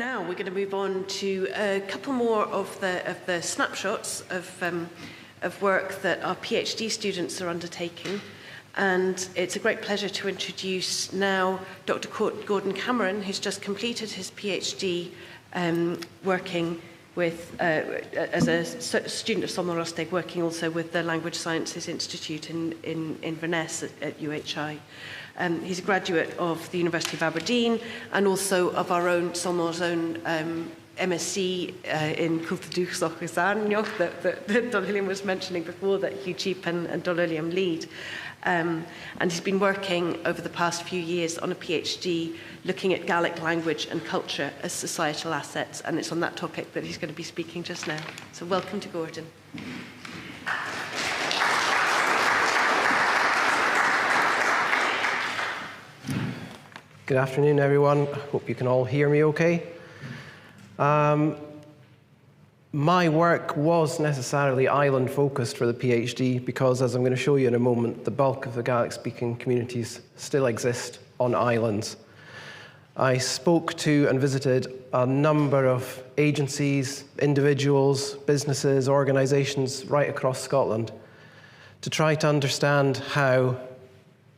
Now we're going to move on to a couple more of the snapshots of work that our PhD students are undertaking. And it's a great pleasure to introduce now Dr. Gòrdan Camshron, who's just completed his PhD working with, as a student of Somnol Rostig, working also with the Language Sciences Institute in Inverness at UHI. He's a graduate of the University of Aberdeen and also of our own, Somnol's own MSc in Cultúrach that Donnellian was mentioning before, that Hugh Cheap and Donnellian lead. And he's been working over the past few years on a PhD looking at Gaelic language and culture as societal assets, and it's on that topic that he's going to be speaking just now. So welcome to Gòrdan. Good afternoon, everyone. I hope you can all hear me okay. My work was necessarily island-focused for the PhD because, as I'm going to show you in a moment, the bulk of the Gaelic-speaking communities still exist on islands. I spoke to and visited a number of agencies, individuals, businesses, organisations right across Scotland to try to understand how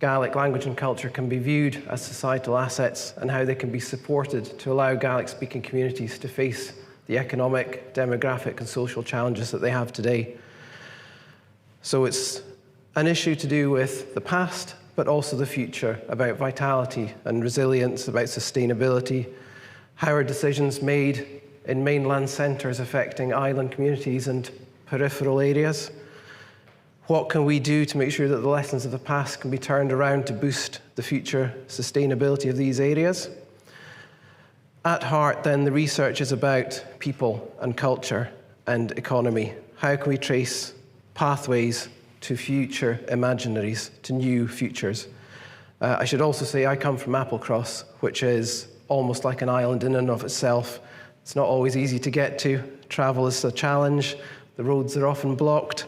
Gaelic language and culture can be viewed as societal assets and how they can be supported to allow Gaelic-speaking communities to face the economic, demographic and social challenges that they have today. So it's an issue to do with the past, but also the future, about vitality and resilience, about sustainability. How are decisions made in mainland centres affecting island communities and peripheral areas? What can we do to make sure that the lessons of the past can be turned around to boost the future sustainability of these areas? At heart, then, the research is about people and culture and economy. How can we trace pathways to future imaginaries, to new futures? I should also say I come from Applecross, which is almost like an island in and of itself. It's not always easy to get to. Travel is a challenge. The roads are often blocked.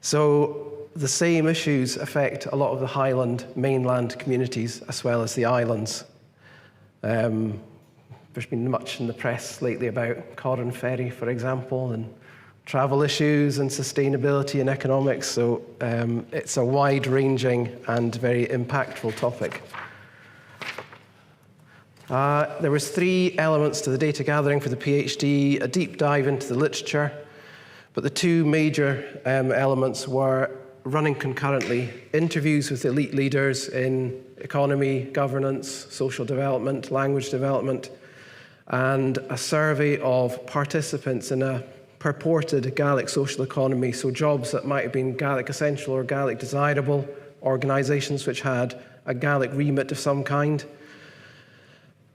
So the same issues affect a lot of the Highland mainland communities as well as the islands. There's been much in the press lately about Corran Ferry, for example, and travel issues and sustainability and economics. So it's a wide-ranging and very impactful topic. There was 3 elements to the data gathering for the PhD, a deep dive into the literature, but the 2 major elements were running concurrently: interviews with elite leaders in economy, governance, social development, language development, and a survey of participants in a purported Gaelic social economy, so jobs that might have been Gaelic essential or Gaelic desirable, organisations which had a Gaelic remit of some kind.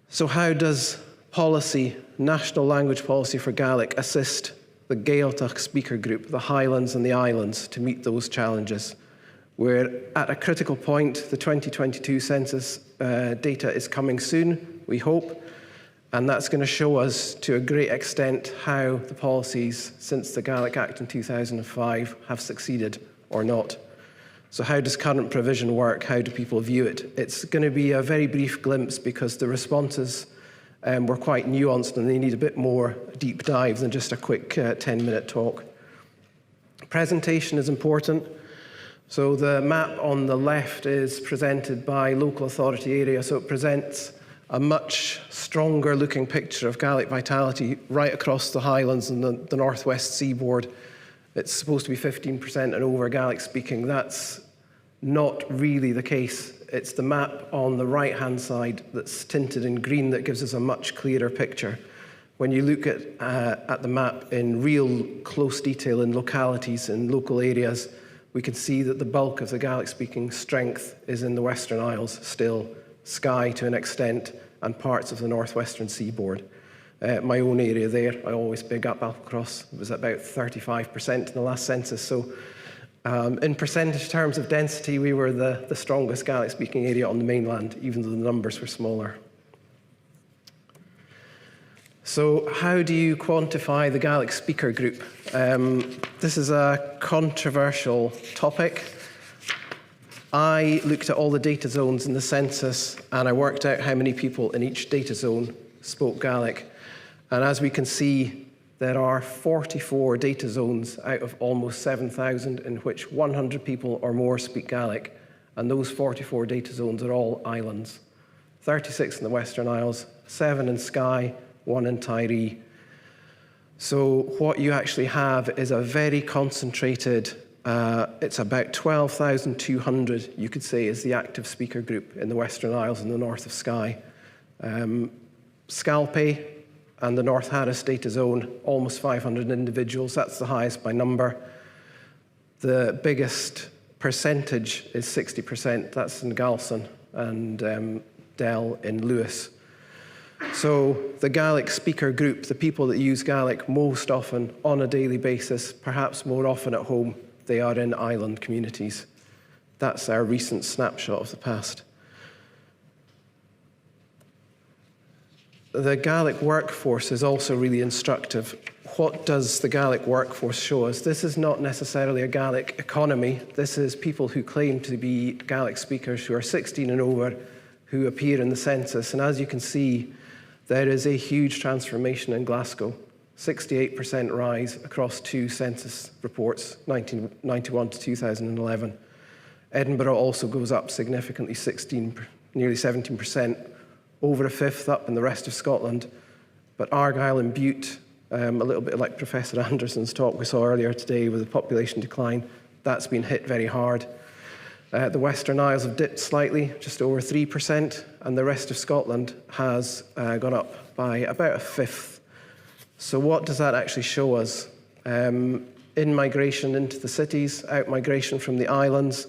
So how does policy, national language policy for Gaelic, assist the Gaeltacht speaker group, the Highlands and the Islands, to meet those challenges? We're at a critical point. The 2022 census data is coming soon, we hope. And that's going to show us to a great extent how the policies since the Gaelic Act in 2005 have succeeded or not. So how does current provision work? How do people view it? It's going to be a very brief glimpse because the responses were quite nuanced and they need a bit more deep dive than just a quick 10-minute talk. Presentation is important. So the map on the left is presented by local authority area, so it presents a much stronger looking picture of Gaelic vitality right across the Highlands and the northwest seaboard. It's supposed to be 15% and over Gaelic speaking. That's not really the case. It's the map on the right-hand side that's tinted in green that gives us a much clearer picture. When you look at the map in real close detail in localities, in local areas, we can see that the bulk of the Gaelic-speaking strength is in the Western Isles still, Skye to an extent, and parts of the northwestern seaboard. My own area there, I always big up Applecross, it was about 35% in the last census. So in percentage terms of density, we were the strongest Gaelic-speaking area on the mainland, even though the numbers were smaller. So how do you quantify the Gaelic speaker group? This is a controversial topic. I looked at all the data zones in the census and I worked out how many people in each data zone spoke Gaelic. And as we can see, there are 44 data zones out of almost 7,000 in which 100 people or more speak Gaelic. And those 44 data zones are all islands. 36 in the Western Isles, 7 in Skye, 1 in Tiree. So what you actually have is a very concentrated, it's about 12,200, you could say, is the active speaker group in the Western Isles and the north of Skye. Scalpay and the North Harris data zone, almost 500 individuals. That's the highest by number. The biggest percentage is 60%. That's in Galson and Dell in Lewis. So the Gaelic speaker group, the people that use Gaelic most often on a daily basis, perhaps more often at home, they are in island communities. That's our recent snapshot of the past. The Gaelic workforce is also really instructive. What does the Gaelic workforce show us? This is not necessarily a Gaelic economy. This is people who claim to be Gaelic speakers who are 16 and over, who appear in the census. And as you can see, there is a huge transformation in Glasgow. 68% rise across 2 census reports, 1991 to 2011. Edinburgh also goes up significantly, nearly 17%, over a fifth up in the rest of Scotland. But Argyll and Bute, a little bit like Professor Anderson's talk we saw earlier today with the population decline, that's been hit very hard. The Western Isles have dipped slightly, just over 3%, and the rest of Scotland has gone up by about a fifth. So what does that actually show us? In-migration into the cities, out-migration from the islands,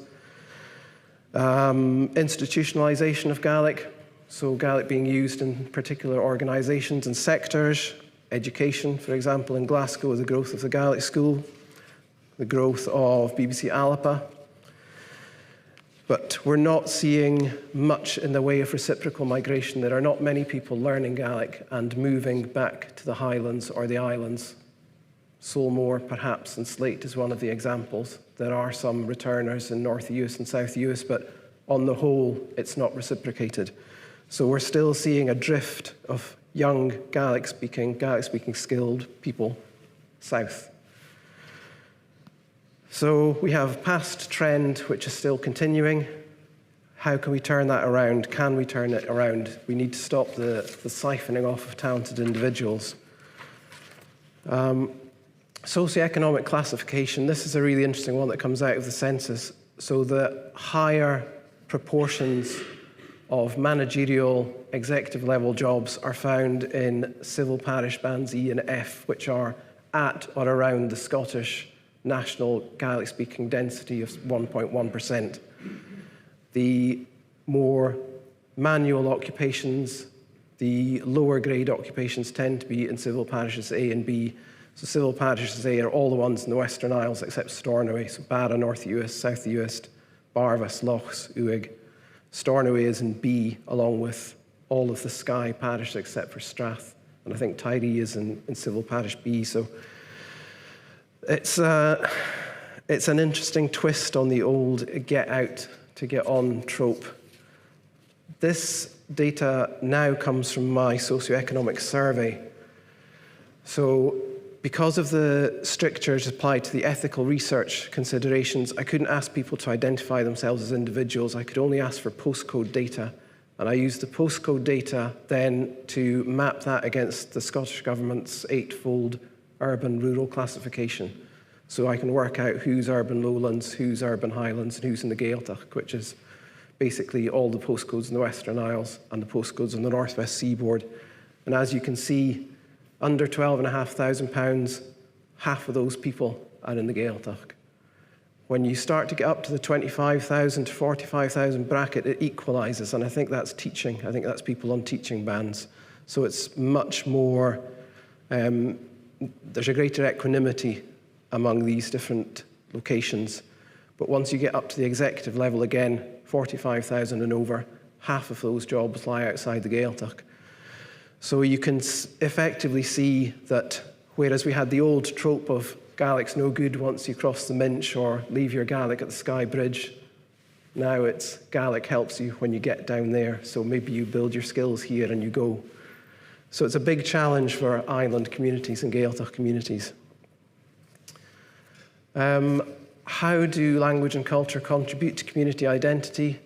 institutionalisation of Gaelic, so Gaelic being used in particular organisations and sectors, education, for example, in Glasgow, the growth of the Gaelic school, the growth of BBC Alapa. But we're not seeing much in the way of reciprocal migration. There are not many people learning Gaelic and moving back to the Highlands or the islands. Solmore, perhaps, and Slate is one of the examples. There are some returners in North Uist and South Uist, but on the whole, it's not reciprocated. So we're still seeing a drift of young Gaelic-speaking skilled people south. So we have a past trend which is still continuing. How can we turn that around? Can we turn it around? We need to stop the siphoning off of talented individuals. Socioeconomic classification, this is a really interesting one that comes out of the census. So the higher proportions of managerial executive level jobs are found in civil parish bands E and F, which are at or around the Scottish national Gaelic-speaking density of 1.1%. The more manual occupations, the lower grade occupations tend to be in civil parishes A and B. So civil parishes A are all the ones in the Western Isles except Stornoway, so Barra, North Uist, South Uist, Barvas, Lochs, Uig. Stornoway is in B, along with all of the Skye parishes except for Strath. And I think Tiree is in civil parish B. So it's an interesting twist on the old get out to get on trope. This data now comes from my socioeconomic survey. So because of the strictures applied to the ethical research considerations, I couldn't ask people to identify themselves as individuals. I could only ask for postcode data. And I used the postcode data then to map that against the Scottish Government's 8-fold urban-rural classification. So I can work out who's urban lowlands, who's urban highlands, and who's in the Gaeltacht, which is basically all the postcodes in the Western Isles and the postcodes on the Northwest Seaboard. And as you can see, under £12,500, half of those people are in the Gaeltacht. When you start to get up to the 25,000 to 45,000 bracket, it equalises, and I think that's teaching. I think that's people on teaching bands. So it's much more, there's a greater equanimity among these different locations. But once you get up to the executive level again, 45,000 and over, half of those jobs lie outside the Gaeltacht. So you can effectively see that whereas we had the old trope of Gaelic's no good once you cross the Minch or leave your Gaelic at the Skye Bridge, now it's Gaelic helps you when you get down there, so maybe you build your skills here and you go. So it's a big challenge for island communities and Gaeltacht communities. How do language and culture contribute to community identity?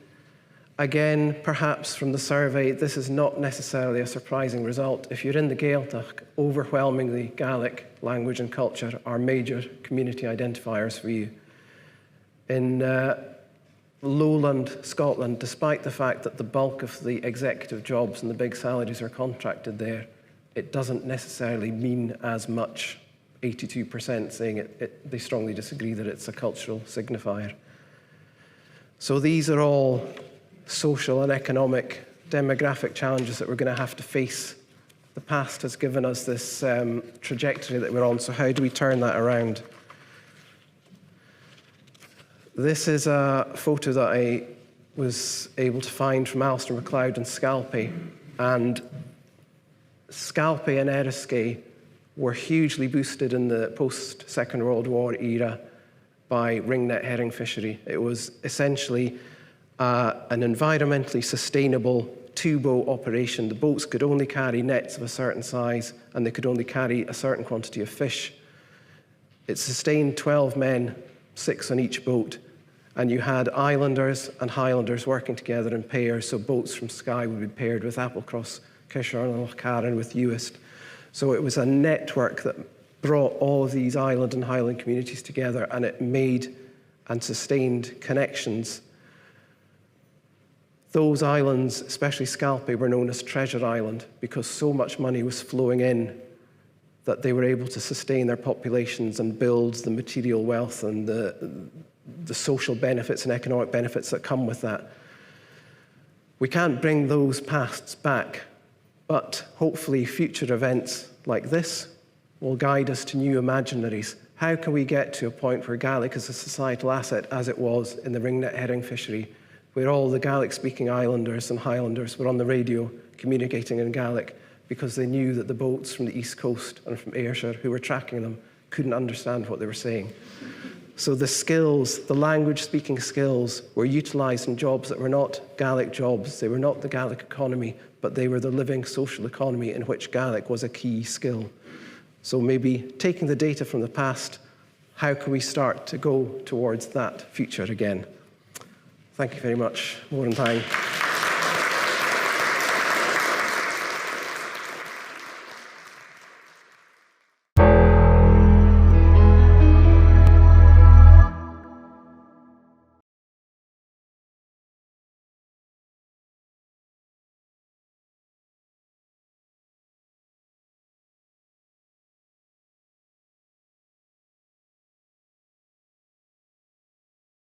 Again, perhaps from the survey, this is not necessarily a surprising result. If you're in the Gaeltacht, overwhelmingly Gaelic language and culture are major community identifiers for you. In lowland Scotland, despite the fact that the bulk of the executive jobs and the big salaries are contracted there, it doesn't necessarily mean as much. 82% saying they strongly disagree that it's a cultural signifier. So these are all social and economic demographic challenges that we're going to have to face. The past has given us this trajectory that we're on, so how do we turn that around? This is a photo that I was able to find from Alistair MacLeod and Skye, and Skye and Skye were hugely boosted in the post-Second World War era by ringnet herring fishery. It was essentially an environmentally sustainable two-boat operation. The boats could only carry nets of a certain size, and they could only carry a certain quantity of fish. It sustained 12 men, 6 on each boat, and you had Islanders and Highlanders working together in pairs, so boats from Skye would be paired with Applecross, Camshron and Lochcarron with Uist. So it was a network that brought all of these island and highland communities together, and it made and sustained connections. Those islands, especially Skye, were known as Treasure Island because so much money was flowing in that they were able to sustain their populations and build the material wealth and the social benefits and economic benefits that come with that. We can't bring those pasts back, but hopefully future events like this will guide us to new imaginaries. How can we get to a point where Gaelic is a societal asset as it was in the ringnet herring fishery, where all the Gaelic-speaking Islanders and Highlanders were on the radio communicating in Gaelic because they knew that the boats from the East Coast and from Ayrshire who were tracking them couldn't understand what they were saying. So the skills, the language-speaking skills, were utilised in jobs that were not Gaelic jobs. They were not the Gaelic economy, but they were the living social economy in which Gaelic was a key skill. So maybe taking the data from the past, how can we start to go towards that future again? Thank you very much. More in time.